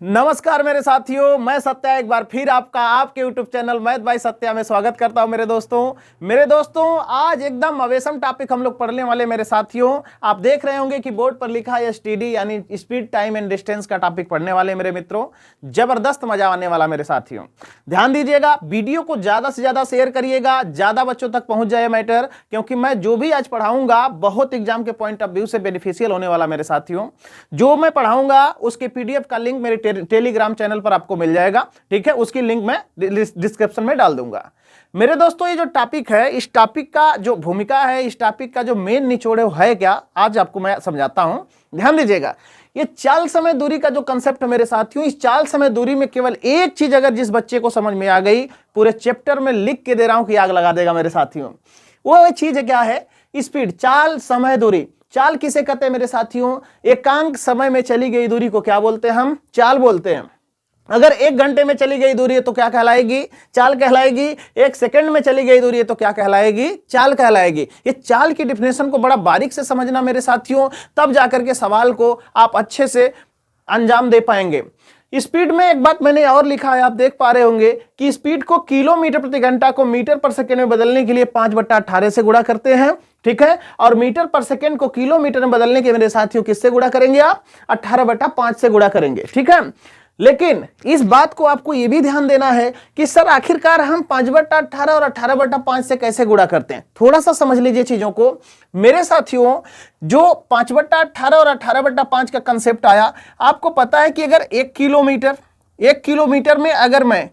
नमस्कार मेरे साथियों, मैं सत्या एक बार फिर आपका आपके YouTube channel math bye Satya में स्वागत करता हूं। मेरे दोस्तों आज एकदम अवेसम टॉपिक हम लोग पढ़ने वाले मेरे साथियों। आप देख रहे होंगे कि बोर्ड पर लिखा है एसटीडी यानी स्पीड टाइम एंड डिस्टेंस का टॉपिक पढ़ने वाले मेरे मित्रों। जबरदस्त मजा आने वाला मेरे साथियों। ध्यान दीजिएगा, वीडियो को ज्यादा से ज्यादा शेयर करिएगा, ज्यादा बच्चों तक पहुंच जाए मैटर, क्योंकि मैं जो भी आज पढ़ाऊंगा बहुत एग्जाम के पॉइंट ऑफ व्यू से बेनिफिशियल होने वाला मेरे साथियों। जो मैं पढ़ाऊंगा उसके पीडीएफ का लिंक मेरे टेलीग्राम चैनल पर आपको मिल जाएगा, ठीक है। उसकी लिंक मैं डिस्क्रिप्शन में डाल दूंगा। मेरे दोस्तों ये जो टॉपिक है, इस टॉपिक का जो भूमिका है, इस टॉपिक का जो मेन निचोड़ है क्या, आज आपको मैं समझाता हूं। ध्यान दीजिएगा, ये चाल समय दूरी का जो कंसेप्ट है मेरे साथियों, इस चाल समय दूरी में केवल एक चीज अगर जिस बच्चे को समझ में आ गई, पूरे चैप्टर में लिख के दे रहा हूं कि आग लगा देगा मेरे साथियों। वो चीज क्या है? स्पीड, चाल समय दूरी। चाल किसे कहते हैं मेरे साथियों? एकांक समय में चली गई दूरी को क्या बोलते हैं? हम चाल बोलते हैं। अगर 1 घंटे में चली गई दूरी है तो क्या कहलाएगी? चाल कहलाएगी। 1 सेकंड में चली गई दूरी है तो क्या कहलाएगी? चाल कहलाएगी। ये चाल की डिफिनेशन को बड़ा बारीक से समझना मेरे साथियों, तब जाकर के सवाल को आप अच्छे से अंजाम दे पाएंगे। स्पीड में एक बात मैंने और लिखा है, आप देख पा रहे होंगे कि स्पीड को किलोमीटर प्रति घंटा को मीटर पर सेकंड में बदलने के लिए 5/18 से गुणा करते हैं, ठीक है। और मीटर पर सेकंड को किलोमीटर में बदलने के मेरे साथियों किससे गुणा करेंगे? आप 18/5 से गुणा करेंगे, ठीक है। लेकिन इस बात को आपको यह भी ध्यान देना है कि सर आखिरकार हम 5/18 और 18/5 से कैसे गुणा करते हैं। थोड़ा सा समझ लीजिए चीजों को मेरे साथियों। जो 5/18 और 18/5 का कंसेप्ट आया, आपको पता है कि अगर 1 किलोमीटर में अगर मैं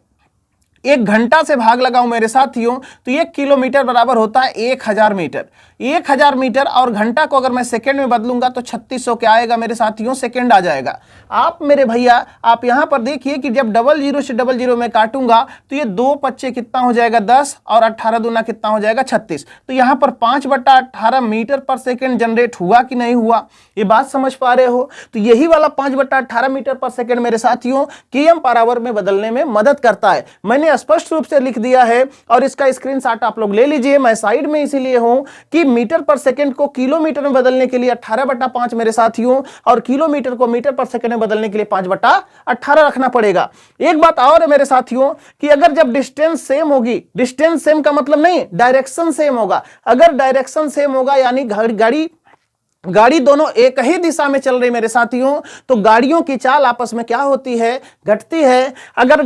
1 घंटा से भाग लगाऊं मेरे साथियों, तो 1 किलोमीटर बराबर होता है 1000 मीटर। 1000 मीटर और घंटा को अगर मैं सेकंड में बदलूंगा तो 3600 क्या आएगा मेरे साथियों? सेकंड आ जाएगा। आप मेरे भैया आप यहां पर देखिए कि जब 00 से 00 में काटूंगा तो ये 2 पच्चे कितना हो जाएगा? 10 और 18 दूना कितना हो जाएगा? 36। तो यहां पर 5/18 मीटर पर सेकंड जनरेट हुआ कि नहीं हुआ? ये बात समझ पा रहे हो? तो यही वाला 5/18 मीटर पर सेकंड मेरे साथियों km पर आवर में बदलने में मदद करता है। मैंने स्पष्ट रूप से लिख दिया है और इसका स्क्रीनशॉट आप लोग ले लीजिए। मैं साइड में इसीलिए हूं कि मीटर पर सेकंड को किलोमीटर में बदलने के लिए 18/5 मेरे साथियों, और किलोमीटर को मीटर पर सेकंड में बदलने के लिए 5/18 रखना पड़ेगा। एक बात और है मेरे साथियों कि अगर जब डिस्टेंस सेम होगी, डिस्टेंस सेम का मतलब नहीं डायरेक्शन सेम होगा। अगर डायरेक्शन सेम होगा यानी गाड़ी दोनों एक ही दिशा में चल रही मेरे साथियों, तो गाड़ियों की चाल आपस में क्या होती है? घटती है। अगर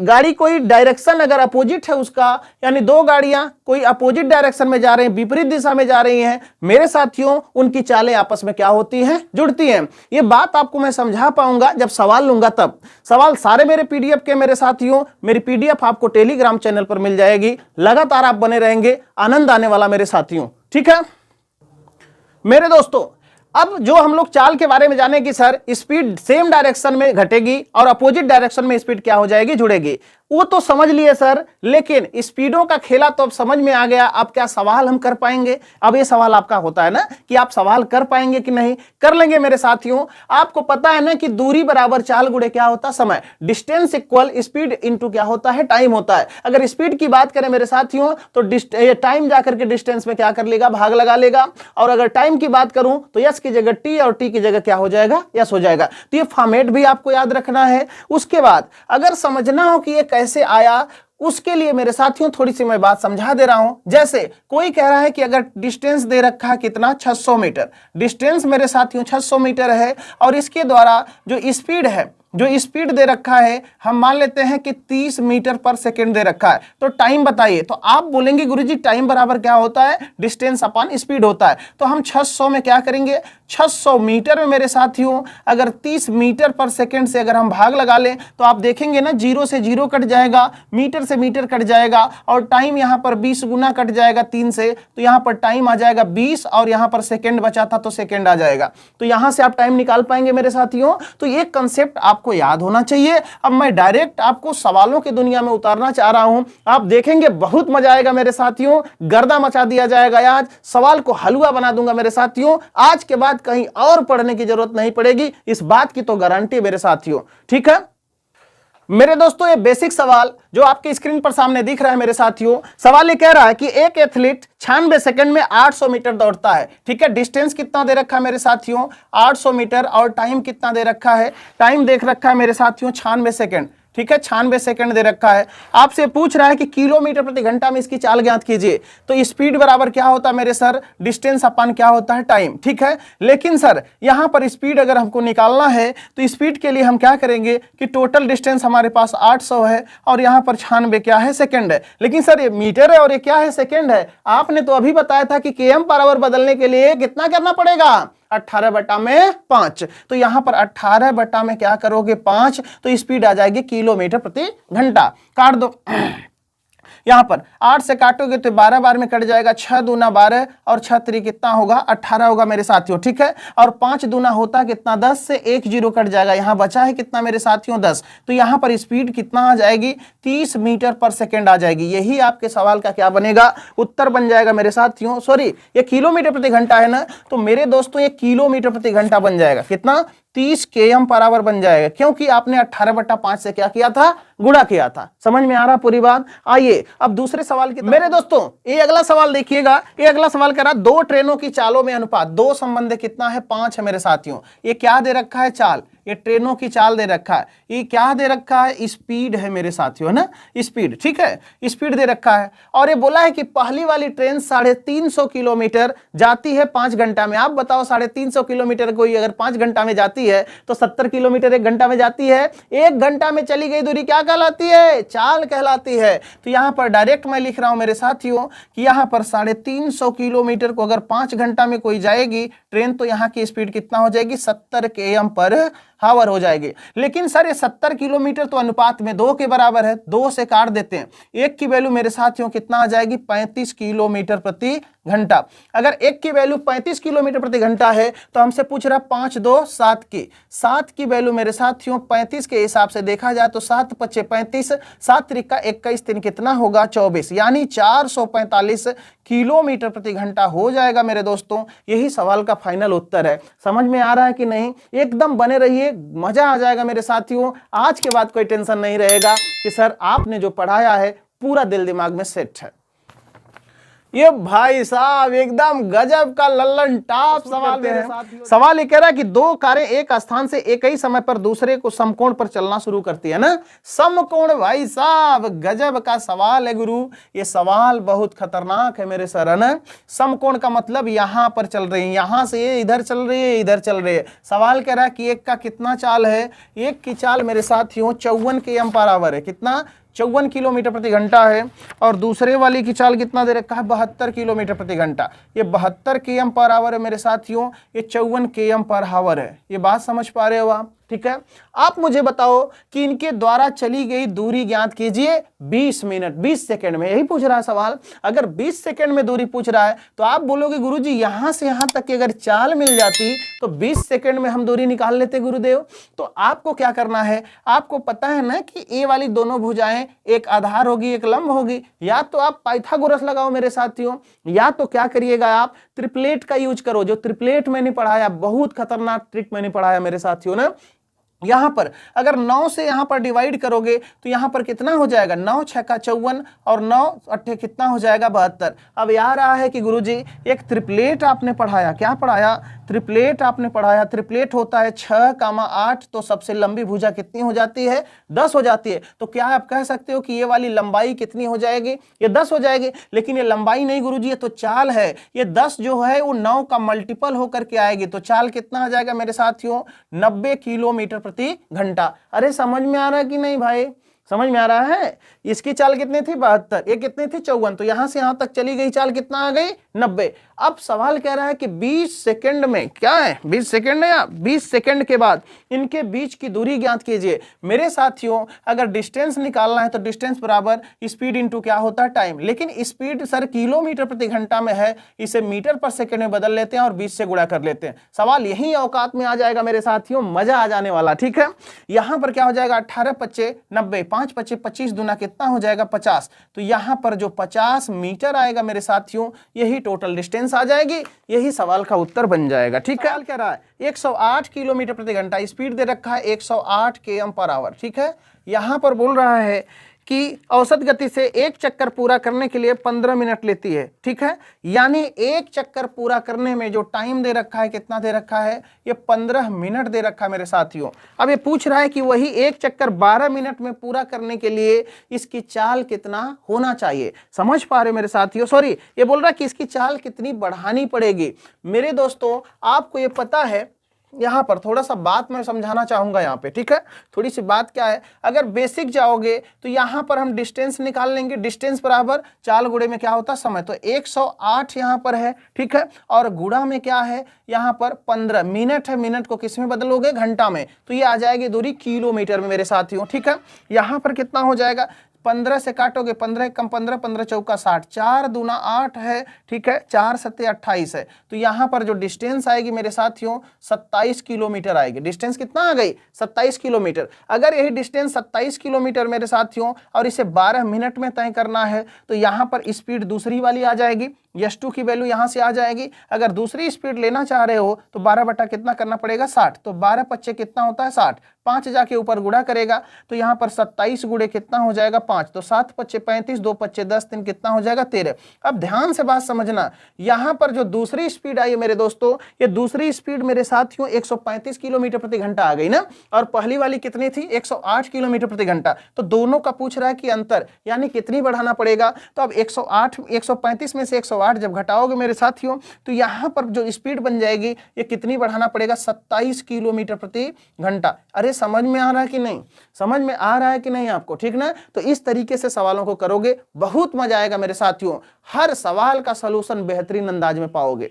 गाड़ी कोई डायरेक्शन अगर अपोजिट है उसका, यानी 2 गाड़ियां कोई अपोजिट डायरेक्शन में जा रही हैं, विपरीत दिशा में जा रही हैं मेरे साथियों, उनकी चालें आपस में क्या होती हैं? जुड़ती हैं। ये बात आपको मैं समझा पाऊंगा जब सवाल लूंगा तब। सवाल सारे मेरे पीडीएफ के मेरे साथियों, मेरी पीडीएफ आपको टेलीग्राम चैनल पर मिल जाएगी। लगातार आप बने रहेंगे, आनंद आने वाला मेरे साथियों, ठीक है मेरे दोस्तों। अब जो हम लोग चाल के बारे में जाने कि सर स्पीड सेम डायरेक्शन में घटेगी और अपोजिट डायरेक्शन में स्पीड क्या हो जाएगी? जुड़ेगी। वो तो समझ लिए सर, लेकिन स्पीडों का खेला तो अब समझ में आ गया। अब क्या सवाल हम कर पाएंगे? अब ये सवाल आपका होता है ना कि आप सवाल कर पाएंगे कि नहीं? कर लेंगे मेरे साथियों। आपको पता है ना कि दूरी बराबर चाल गुणे क्या होता है? समय। डिस्टेंस इक्वल स्पीड इंटू क्या होता है? टाइम होता है। अगर स्पीड की बात करें मेरे साथियों तो टाइम जाकर के डिस्टेंस में क्या कर लेगा? भाग लगा लेगा। और अगर टाइम की बात करूं तो यस की जगह टी और टी की जगह क्या हो जाएगा? यस हो जाएगा। तो ये फॉर्मेट भी आपको याद रखना है। उसके बाद अगर समझना हो कि ये कैसे आया, उसके लिए मेरे साथियों थोड़ी सी मैं बात समझा दे रहा हूं। जैसे कोई कह रहा है कि अगर डिस्टेंस दे रखा है कितना? 600 मीटर। डिस्टेंस मेरे साथियों 600 मीटर है और इसके द्वारा जो स्पीड है, जो स्पीड दे रखा है, हम मान लेते हैं कि 30 मीटर पर सेकंड दे रखा है। तो टाइम बताइए। तो आप बोलेंगे गुरुजी टाइम बराबर क्या होता है? डिस्टेंस अपॉन स्पीड होता है। तो हम 600 में क्या करेंगे? 600 मीटर में मेरे साथियों अगर 30 मीटर पर सेकंड से अगर हम भाग लगा लें तो आप देखेंगे ना, 0 से 0 कट जाएगा, मीटर से मीटर कट जाएगा और टाइम यहां पर 20 गुना कट जाएगा 3 से, तो यहां पर टाइम आ जाएगा 20 और यहां पर सेकंड बचा था तो सेकंड आ जाएगा। तो यहां से आप टाइम निकाल पाएंगे मेरे साथियों। तो ये कंसेप्ट आपको याद होना चाहिए। अब मैं डायरेक्ट आपको सवालों की दुनिया में उतारना चाह रहा हूं। आप देखेंगे बहुत मजा आएगा मेरे साथियों, गर्दा मचा दिया जाएगा। आज सवाल को हलवा बना दूंगा मेरे साथियों। आज के बाद कहीं और पढ़ने की जरूरत नहीं पड़ेगी, इस बात की तो गारंटी मेरे साथियों, ठीक है मेरे दोस्तों ये बेसिक सवाल जो आपके स्क्रीन पर सामने दिख रहा है मेरे साथियों, सवाल ये कह रहा है कि एक एथलीट 96 सेकंड में 800 मीटर दौड़ता है। ठीक है, डिस्टेंस कितना दे रखा है मेरे साथियों, 800 मीटर, और टाइम कितना दे रखा है, टाइम देख रखा है मेरे साथियों 96 सेकंड। ठीक है, 96 सेकंड दे रखा है। आपसे पूछ रहा है कि किलोमीटर प्रति घंटा में इसकी चाल ज्ञात कीजिए। तो स्पीड बराबर क्या होता है मेरे सर, डिस्टेंस अपन क्या होता है, टाइम। ठीक है, लेकिन सर यहां पर स्पीड अगर हमको निकालना है तो स्पीड के लिए हम क्या करेंगे कि टोटल डिस्टेंस हमारे पास 800 है और यहां पर 96 क्या है, सेकंड है। लेकिन सर ये मीटर है और ये क्या है, सेकंड है। आपने तो अभी बताया था कि km पर आवर बदलने के लिए कितना करना पड़ेगा, 18/5। तो यहां पर 18 में क्या करोगे, 5, तो स्पीड आ जाएगी किलोमीटर प्रति घंटा। काट दो, यहां पर 8 से काटोगे तो 12 बार में कट जाएगा, 6 दूना 12 और 6 3 कितना होगा, 18 होगा मेरे साथियों। ठीक है, और 5 दूना होता कितना, 10 से 1 0 कट जाएगा, यहां बचा है कितना मेरे साथियों, 10। तो यहां पर स्पीड कितना आ जाएगी, 30 मीटर पर सेकेंड आ जाएगी। यही आपके सवाल का क्या बनेगा, उत्तर बन जाएगा मेरे साथियों। सॉरी, ये किलोमीटर प्रति घंटा है ना, तो मेरे दोस्तों ये किलोमीटर प्रति घंटा बन जाएगा, कितना, 30 km पर आवर बन जाएगा, क्योंकि आपने 18/5 से क्या किया था, गुणा किया था। समझ में आ रहा पूरी बात। आइए अब दूसरे सवाल की मेरे दोस्तों, ये अगला सवाल देखिएगा। ये अगला सवाल कह रहा, दो ट्रेनों की चालों में अनुपात, दो संबंध कितना है, 5 है मेरे साथियों। ये क्या दे रखा है, चाल, ये ट्रेनों की चाल दे रखा है। ये क्या दे रखा है, स्पीड है मेरे साथियों, है ना, स्पीड। ठीक है, स्पीड दे रखा है, और ये बोला है कि पहली वाली ट्रेन 350 किलोमीटर जाती है 5 घंटा में। आप बताओ 350 किलोमीटर कोई अगर 5 घंटा में जाती है तो 70 किलोमीटर 1 घंटा में जाती है। 1 घंटा में चली गई दूरी क्या कहलाती है, चाल कहलाती है। तो यहां पर डायरेक्ट मैं लिख रहा हूं मेरे साथियों कि यहां पर 350 किलोमीटर को अगर 5 घंटा में कोई जाएगी ट्रेन, तो यहां की स्पीड कितना हो जाएगी, 70 km पर हावर हो जाएगी। लेकिन सर ये 70 किलोमीटर तो अनुपात में 2 के बराबर है, 2 से काट देते हैं। 1 की वैल्यू मेरे साथियों कितना आ जाएगी, 35 किलोमीटर प्रति घंटा। अगर 1 की वैल्यू 35 किलोमीटर प्रति घंटा है तो हमसे पूछ रहा 5 2 7 की, 7 की वैल्यू मेरे साथियों 35 के हिसाब से देखा जाए तो 7 5 35, 7 त्रिका 21, 3 कितना होगा, 24, यानी 445 किलोमीटर प्रति घंटा हो जाएगा मेरे दोस्तों। यही सवाल का फाइनल उत्तर है। समझ में आ रहा है कि नहीं, एकदम बने रहिए, मजा आ जाएगा मेरे साथियों। आज के बाद कोई टेंशन नहीं रहेगा कि सर आपने जो पढ़ाया है पूरा दिल दिमाग में सेट है। ये भाई साहब एकदम गजब का लल्लन टॉप सवाल दे रहे हैं। सवाल ये कह रहा है कि दो कारें एक स्थान से एक ही समय पर दूसरे को समकोण पर चलना शुरू करती है ना, समकोण। भाई साहब गजब का सवाल है गुरु, ये सवाल बहुत खतरनाक है मेरे सर, है ना। समकोण का मतलब यहां पर चल रही है, यहां से ये इधर चल रही है, इधर चल रही है। सवाल कह रहा है कि एक का कितना चाल है, एक की चाल मेरे साथियों 54 km पर आवर है, कितना, 54 किलोमीटर प्रति घंटा है। और दूसरे वाली की चाल कितना दे रखा है, 72 किलोमीटर प्रति घंटा। ये 72 km पर आवर है मेरे साथियों, ये 54 km पर आवर है। ये बात समझ पा रहे हो आप, ठीक है। आप मुझे बताओ कि इनके द्वारा चली गई दूरी ज्ञात कीजिए 20 मिनट 20 सेकंड में, यही पूछ रहा है सवाल। अगर 20 सेकंड में दूरी पूछ रहा है तो आप बोलोगे गुरुजी यहां से यहां तक की अगर चाल मिल जाती तो 20 सेकंड में हम दूरी निकाल लेते गुरुदेव। तो आपको क्या करना है, आपको पता है ना कि ए वाली दोनों भुजाएं, एक आधार होगी एक लंब होगी। या तो आप पाइथागोरस लगाओ मेरे साथियों, या तो क्या करिएगा आप ट्रिपलेट का यूज करो, जो ट्रिपलेट मैंने पढ़ाया, बहुत खतरनाक ट्रिक मैंने पढ़ाया मेरे साथियों ना। यहां पर अगर 9 से यहां पर डिवाइड करोगे तो यहां पर कितना हो जाएगा, 9 6 का 54 और 9 8 कितना हो जाएगा, 72। अब यार रहा है कि गुरुजी एक ट्रिपलेट आपने पढ़ाया, क्या पढ़ाया, ट्रिपलेट आपने पढ़ाया। ट्रिपलेट होता है 6 8, तो सबसे लंबी भुजा कितनी हो जाती है, 10 हो जाती है। तो क्या आप कह सकते हो कि ये वाली लंबाई कितनी हो जाएगी, ये 10 हो जाएगी। लेकिन ये लंबाई नहीं गुरुजी, ये तो चाल है। ये 10 जो है वो 9 का मल्टीपल होकर के आएगी, तो चाल कितना आ जाएगा मेरे साथियों, 90 किलोमीटर प्रति घंटा। अरे समझ में आ रहा है कि नहीं भाई, समझ में आ रहा है। इसकी चाल कितनी थी, 72, ये कितनी थी, 54। तो यहां से यहां तक चली गई चाल कितना आ गई, 90। अब सवाल कह रहा है कि 20 सेकंड में, क्या है 20 सेकंड है, या 20 सेकंड के बाद इनके बीच की दूरी ज्ञात कीजिए। मेरे साथियों अगर डिस्टेंस निकालना है तो डिस्टेंस बराबर स्पीड इंटू क्या होता है, टाइम। लेकिन स्पीड सर किलोमीटर प्रति घंटा में है, इसे मीटर पर सेकंड में बदल लेते हैं और 20 से गुणा कर लेते हैं। सवाल यही औकात में आ जाएगा मेरे साथियों, मजा आ जाने वाला, ठीक है। यहां पर क्या हो जाएगा, 18 25 90, 5 25 25 दूना कितना हो जाएगा, 50। तो यहां पर जो 50 मीटर आएगा मेरे साथियों, यही टोटल डिस्टेंस डिस्टेंस आ जाएगी, यही सवाल का उत्तर बन जाएगा। ठीक है, सवाल कह रहा है 108 किलोमीटर प्रति घंटा स्पीड दे रखा है 108 km/h। ठीक है, यहां पर बोल रहा है कि औसत गति से एक चक्कर पूरा करने के लिए 15 मिनट लेती है। ठीक है, यानी एक चक्कर पूरा करने में जो टाइम दे रखा है कितना दे रखा है, ये 15 मिनट दे रखा है मेरे साथियों। अब ये पूछ रहा है कि वही एक चक्कर 12 मिनट में पूरा करने के लिए इसकी चाल कितना होना चाहिए। समझ पा रहे मेरे साथियों? सॉरी, ये बोल रहा है कि इसकी चाल कितनी बढ़ानी पड़ेगी। मेरे दोस्तों आपको ये पता है, यहां पर थोड़ा सा बात मैं समझाना चाहूंगा यहाँ पे। ठीक है, थोड़ी सी बात क्या है, अगर बेसिक जाओगे तो यहां पर हम डिस्टेंस निकाल लेंगे, डिस्टेंस बराबर चाल गुणे में क्या होता है समय, तो 108 यहां पर है। ठीक है, और गुणा में क्या है, यहां पर 15 मिनट है, मिनट को किस में बदलोगे, घंटा में, तो ये आ जाएगी दूरी किलोमीटर में मेरे साथियों। ठीक है, यहां पर कितना हो जाएगा, 15 से काटोगे 15 कम 15, 15 चौका 60, 4 दूना 8 है। ठीक है, 4 सत्ते 28 है, तो यहां पर जो डिस्टेंस आएगी मेरे साथियों 27 किलोमीटर आएगी। डिस्टेंस कितना आ गई, 27 किलोमीटर। अगर यही डिस्टेंस 27 किलोमीटर मेरे साथियों और इसे 12 मिनट में तय करना है तो यहां पर स्पीड दूसरी वाली आ जाएगी, S2 की वैल्यू यहां से आ जाएगी। अगर दूसरी स्पीड लेना चाह रहे हो तो 12 बटा कितना करना पड़ेगा, 60, तो 12 पच्चे कितना होता है 60, 5 जाके ऊपर गुणा करेगा तो यहां पर 27 गुणे कितना हो जाएगा 5, तो 7 पच्चे 35, 2 पच्चे 10, 3 कितना हो जाएगा 13। अब ध्यान से बात समझना, यहां पर जो दूसरी स्पीड आई है मेरे दोस्तों, ये दूसरी स्पीड मेरे साथियों 135 किलोमीटर प्रति घंटा आ गई ना, और पहली वाली कितनी थी 108 किलोमीटर प्रति घंटा। तो दोनों का पूछ रहा है कि अंतर यानी कितनी बढ़ाना पड़ेगा। तो अब 135 में से 108 जब घटाओगे मेरे साथियों तो यहां पर जो स्पीड बन जाएगी ये कितनी बढ़ाना पड़ेगा, 27 किलोमीटर प्रति घंटा। अरे समझ में आ रहा है कि नहीं, समझ में आ रहा है कि नहीं आपको? ठीक ना, तो इस तरीके से सवालों को करोगे, बहुत मजा आएगा मेरे साथियों, हर सवाल का सलूशन बेहतरीन अंदाज में पाओगे।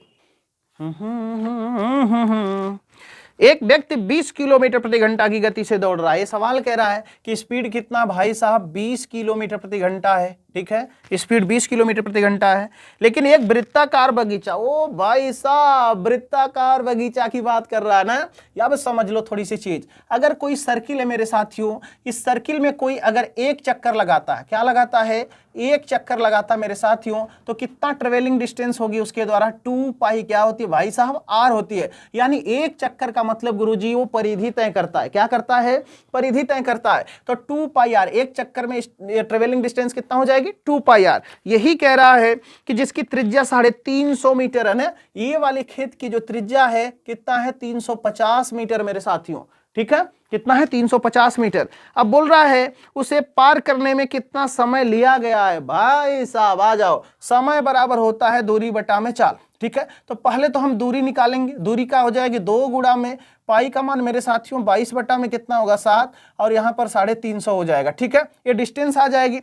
एक व्यक्ति 20 किलोमीटर प्रति घंटा की गति से दौड़ रहा है। ये सवाल कह रहा है कि स्पीड कितना भाई साहब, 20 किलोमीटर प्रति घंटा है। ठीक है, स्पीड 20 किलोमीटर प्रति घंटा है, लेकिन एक वृत्ताकार बगीचा, ओ भाई साहब वृत्ताकार बगीचा की बात कर रहा है ना। अब समझ लो थोड़ी सी चीज, अगर कोई सर्किल है मेरे साथियों, इस सर्किल में कोई अगर एक चक्कर लगाता है, क्या लगाता है, एक चक्कर लगाता है मेरे साथियों, तो कितना ट्रेवलिंग डिस्टेंस होगी उसके द्वारा, 2 पाई क्या होती है भाई साहब, आर होती है। यानी एक चक्कर का मतलब गुरुजी वो परिधि तय करता है, क्या करता है, परिधि तय करता है। तो 2 पाई आर, एक चक्कर में ट्रेवलिंग डिस्टेंस कितना हो जाएगी, 2 पाई आर। यही कह रहा है कि जिसकी त्रिज्या 350 मीटर है ना, ये वाले खेत की जो त्रिज्या है कितना है, 350 मीटर मेरे साथियों। ठीक है, कितना है, 350 मीटर। अब बोल रहा है उसे पार करने में कितना समय लिया गया है। भाई साहब आ जाओ, समय बराबर होता है दूरी बटा में चाल। ठीक है, तो पहले तो हम दूरी निकालेंगे, दूरी का हो जाएगी 2 गुणा में पाई का मान मेरे साथियों 22 बटा में कितना होगा 7, और यहां पर 350 हो जाएगा। ठीक है, ये डिस्टेंस आ जाएगी।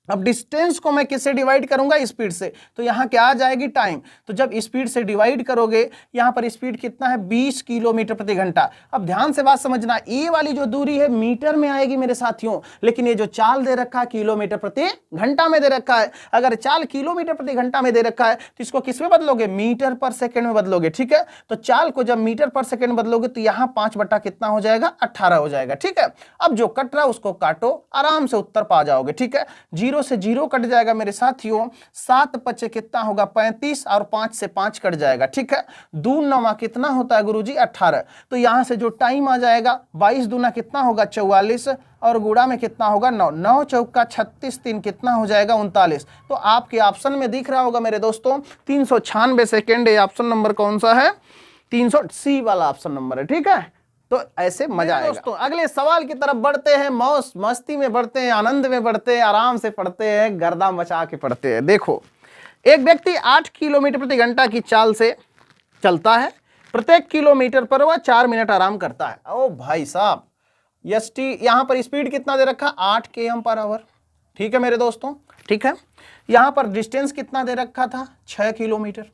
अब डिस्टेंस को मैं किससे डिवाइड करूंगा, स्पीड से, तो यहां क्या आ जाएगी, टाइम। तो जब स्पीड से डिवाइड करोगे, यहां पर स्पीड कितना है, 20 किलोमीटर प्रति घंटा। अब ध्यान से बात समझना, ये वाली जो दूरी है मीटर में आएगी मेरे साथियों, लेकिन ये जो चाल दे रखा है किलोमीटर प्रति घंटा में दे रखा है। अगर चाल किलोमीटर प्रति घंटा में दे रखा है तो इसको किस में बदलोगे, मीटर पर सेकेंड में बदलोगे। ठीक है, तो चाल को जब मीटर पर सेकेंड बदलोगे तो यहां 5 बटा कितना हो जाएगा, 18 हो जाएगा। ठीक है, अब जो कट रहा है उसको काटो, आराम से उत्तर पा जाओगे। ठीक है, 0 से 0 कट जाएगा मेरे साथियों, 7 पच्चे कितना होगा 35, और 5 से 5 कट जाएगा। ठीक है, 2 9 कितना होता है गुरुजी 18, तो यहां से जो टाइम आ जाएगा 22 दूना कितना होगा 44, और गुणा में कितना होगा 9, 9 चौका 36, 3 कितना हो जाएगा 39। तो आपके ऑप्शन में दिख रहा होगा मेरे दोस्तों 396 सेकेंड। ये ऑप्शन नंबर कौन सा है, 300, सी वाला ऑप्शन नंबर है। ठीक है, तो ऐसे मजा आएगा। दोस्तों अगले सवाल की तरफ बढ़ते हैं, मौज मस्ती में बढ़ते हैं, आनंद में बढ़ते हैं, आराम से पढ़ते हैं, गर्दा मचा के पढ़ते हैं। देखो, एक व्यक्ति 8 किलोमीटर प्रति घंटा की चाल से चलता है, प्रत्येक किलोमीटर पर वह 4 मिनट आराम करता है। ओ भाई साहब, एसटी यहां पर स्पीड कितना दे रखा, 8 km/h। ठीक है मेरे दोस्तों, ठीक है, यहां पर डिस्टेंस कितना दे रखा था, 6 किलोमीटर।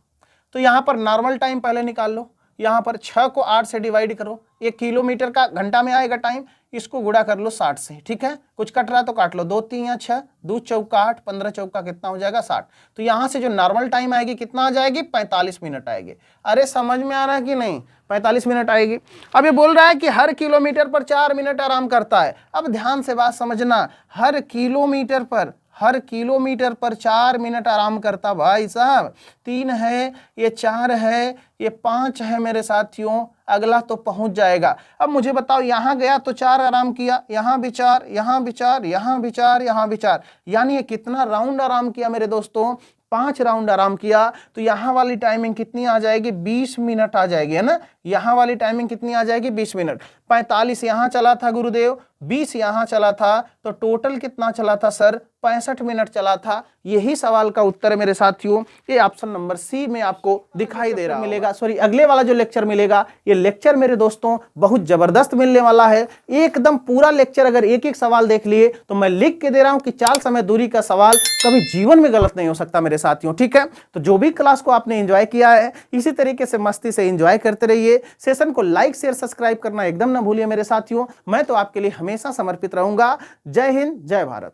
तो यहां पर नॉर्मल टाइम पहले निकाल लो, यहां पर 6 को 8 से डिवाइड करो, 1 किलोमीटर का घंटा में आएगा टाइम, इसको गुणा कर लो 60 से। ठीक है, कुछ कट रहा है तो काट लो, 2 3 या 6, 2 चौका 8, 15 चौका कितना हो जाएगा 60। तो यहां से जो नॉर्मल टाइम आएगी कितना आ जाएगी, 45 मिनट आएगी। अरे समझ में आ रहा है कि नहीं, 45 मिनट आएगी। अब ये बोल रहा है कि हर किलोमीटर पर 4 मिनट आराम करता है। अब ध्यान से बात समझना, हर किलोमीटर पर हर किलोमीटर पर 4 मिनट आराम करता भाई साहब। 3 है, ये 4 है, ये 5 है मेरे साथियों, अगला तो पहुंच जाएगा। अब मुझे बताओ, यहां गया तो 4 आराम किया, यहां भी 4, यहां भी 4, यहां भी 4, यहां भी 4, यानी ये कितना राउंड आराम किया मेरे दोस्तों, 5 राउंड आराम किया। तो यहां वाली टाइमिंग कितनी आ जाएगी, 20 मिनट आ जाएगी, है ना। यहां वाली टाइमिंग कितनी आ जाएगी, 20 मिनट। 45 यहां चला था गुरुदेव, 20 यहां चला था, तो टोटल कितना चला था सर, 65 मिनट चला था। यही सवाल का उत्तर है मेरे साथियों, ये ऑप्शन नंबर सी में आपको दिखाई दे रहा मिलेगा। सॉरी, अगले वाला जो लेक्चर मिलेगा, ये लेक्चर मेरे दोस्तों बहुत जबरदस्त मिलने वाला है। एकदम पूरा लेक्चर, अगर एक एक सवाल देख लिए तो मैं लिख के दे रहा हूं कि चाल समय दूरी का सवाल कभी जीवन में गलत नहीं हो सकता मेरे साथियों, ठीक है। तो जो भी क्लास को आपने एंजॉय किया है, इसी तरीके से मस्ती से एंजॉय करते रहिए। सेशन को लाइक शेयर सब्सक्राइब करना एकदम ना भूलिए मेरे साथियों। मैं तो आपके लिए हमेशा समर्पित रहूंगा। जय हिंद, जय भारत।